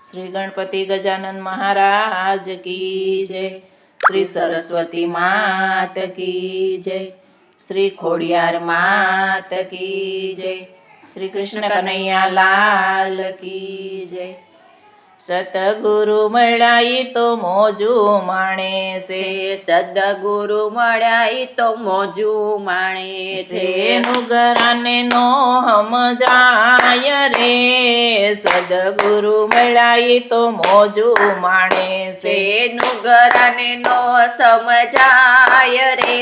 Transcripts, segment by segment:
श्री गणपति गजानन महाराज की जय। श्री सरस्वती मात की जय। श्री खोडियार मात की जय। श्री कृष्ण कन्हैया लाल की जय। सतगुरु મળ્યા તો મોજું માણે છે, સદગુરુ મળ્યા તો મોજું માણે છે, નુગરાને નો સમજાય રે, સદગુરુ મળ્યા તો મોજું માણે છે, નુગરાને નો સમજાય રે,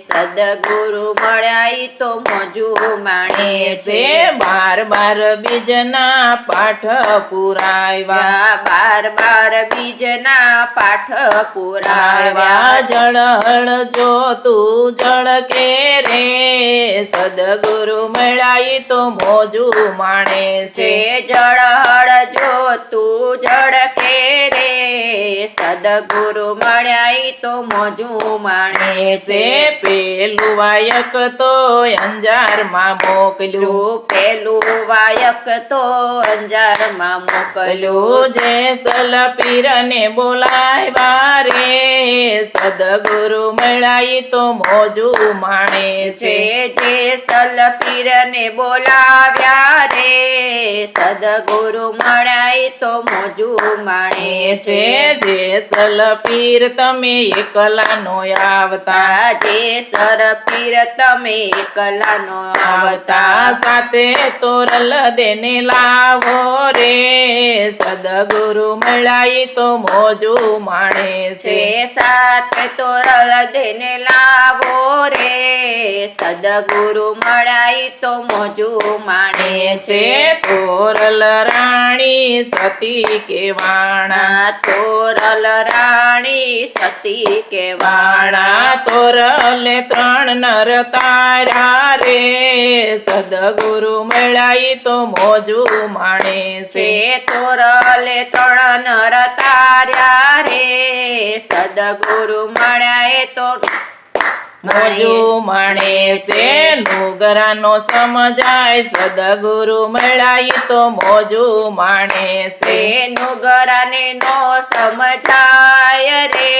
સદગુરુ મળ્યા તો મોજું માણે છે, બાર બાર બીજના પાઠ પુરાવ્યા, બાર બાર બીજના પાઠ પુરાવ્યા, જળ જો તું જળ કે રે, સદગુરુ મળ્યા તો મોજું માણે છે, જળ જો તું જળ કે રે, સદગુરુ મળ્યા તો મોજું માણે છે, પેલું વાયક તો અંજારમાં મોકલ્યું, પેલું વાયક તો અંજારમાં મોકલ્યું, જેસલ પીરને બોલાવ્યા રે, સદગુરુ મળ્યા તો મોજું માણે છે, જેસલ પીરને બોલાવ્યા રે, સદગુરુ મળ્યા તો મોજું માણે છે, જેસલ પીર તમે એકલા નો આવતા, જેસલ પીર તમે એકલા નો આવતા, સાથે તોરલ દેને લાવો રે, સદગુરુ મળ્યા તો મોજું માણે છે, સાથે તોરલ દેને લાવો રે, સદગુરુ મળ્યા તો મોજું માણે છે, તોરલ રાણી સતી કેવાણા, તોરલ રાણી સતી કેવાણા, તોરલે ત્રણ નર તાર્યા રે, સદગુરુ મળ્યા તો મોજું માણે છે, તોરલે ત્રણ નર તાર્યા રે, સદગુરુ મળ્યા તો મોજું માણે છે, નુગરાનો સમજાય, સદગુરુ મળ્યા તો મોજું માણે છે, નુગરાને નો સમજાય રે,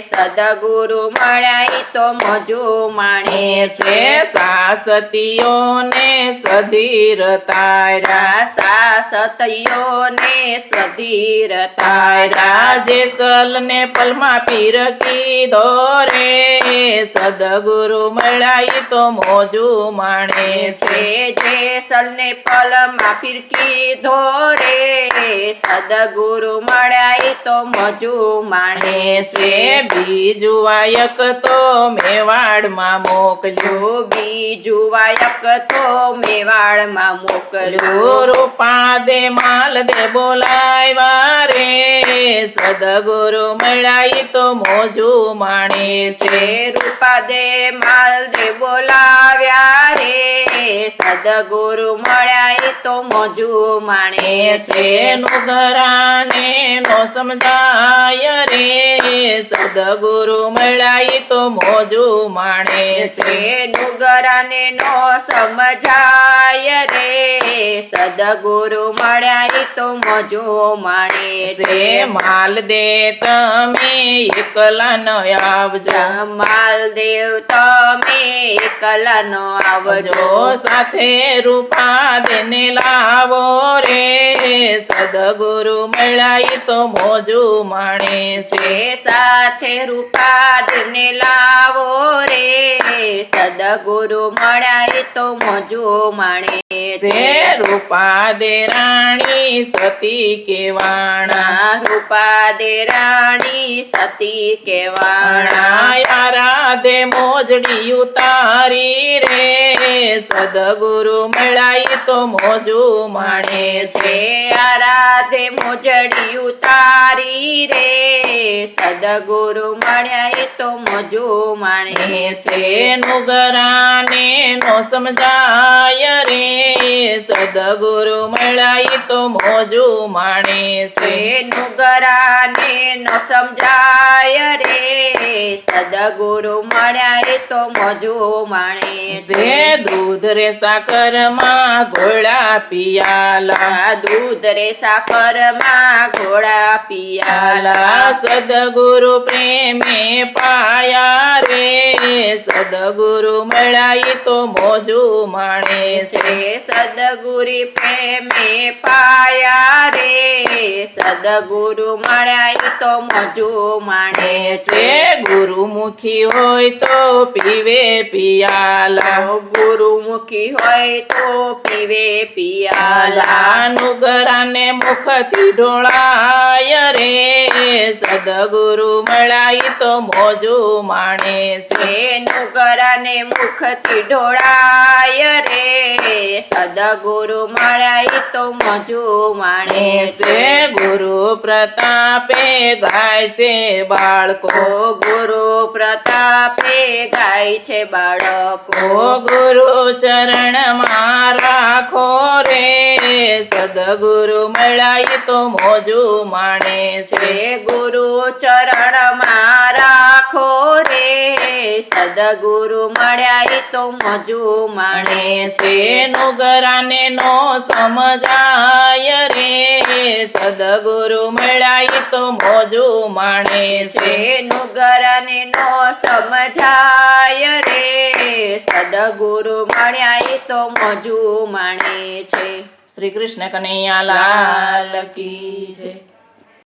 સદગુરુ મળ્યા તો મોજું માણે છે, સાસતીઓને સધીર તાર્યા, સાસતીઓને સધીર તાર્યા, જેસલ ને પલમાં પીર કીધો રે, સદગુરુ મળ્યા તો મોજું માણે છે, જેસલ ને પલમાં પીર કીધો રે, સદગુરુ મળ્યા તો મોજું માણે છે, બીજું વાયક તો મેવાડમાં મોકલ્યું, બીજું વાયક તો મેવાડમાં મોકલ્યું, રૂપા દે માલ દે બોલાવ્યા રે, સદગુરુ મળ્યા તો મોજું માણે છે, રૂપા દે માલ દે બોલાવ્યા રે, સદગુરુ મળ્યા તો મોજું માણે છે, નુગરાને નો સમજાય રે, સદગુરુ મળ્યા તો મોજું માણે છે, નુગરાને નો સમજાય રે, સદગુરુ મળ્યા તો મોજું માણે છે, માલ દે તમે એકલા ન આવજો, માલદેવ તમે એકલા નો આવજો, સાથે રૂપા દેને લાવો રે, સદગુરુ મળ્યા તો મોજું માણે છે, સાથે રૂપા દેને લાવો રે, સદગુરુ મળ્યા તો મોજું માણે છે, રૂપા દે રાણી સતી કેવાણા, રૂપા દે રાણી સતી કેવાણા, રાધે મોજડી ઉતારી રે, સદગુરુ મળ્યા તો મોજું માણે છે, રાધે મોજડી ઉતારી રે, સદગુરુ મળ્યા એ તો મોજું માણે છે નુગરાને નો સમજાય રે સદગુરુ મળ્યા ઈ તો મોજું માણે છે નુગરાને નો સમજાય રે સદગુરુ મળ્યા એ તો મોજું માણે છે દૂધ રે સાકર માં ઘોડા પિયાલા દૂધ રે સાકર માં ઘોડા પિયાલા સદગુરુ પ્રેમે પાયા રે સદગુરુ મળ્યા ઈ તો મોજું માણે છે સદગુરુ પ્રેમે પાયા રે સદગુરુ મળ્યા ઈ તો મોજું માણે છે ગુરુમુખી હોય તો પીવે પિયાલા ગુરુમુખી હોય તો પીવે પિયાલા નુગરાને મુખથી ઢોળાય રે સદગુરુ મળ્યા ઈ તો મોજું માણે છે નુગરાને મુખથી ઢોળાય રે સદગુરુ મળ્યા ઈ તો મોજું માણે છે ગુરુ પ્રતાપે ગાય છે બાળકો ગુરુ પ્રતાપે ગાય છે બાળકો ગુરુ ચરણ માં રાખો રે સદગુરુ મળ્યા ઈ તો મોજું માણે છે ગુરુ ચરણ માં રાખો રે સદગુરુ મળ્યા ઈ તો મોજું માણે છે નુગરાને નો સમજાય રે સદગુરુ મળ્યા ઈ તો મોજું માણે છે નુગરાને નો સમજાય રે સદગુરુ મળ્યા ઈ તો મોજું માણે છે શ્રી કૃષ્ણ કનૈયા લાલ કી જય.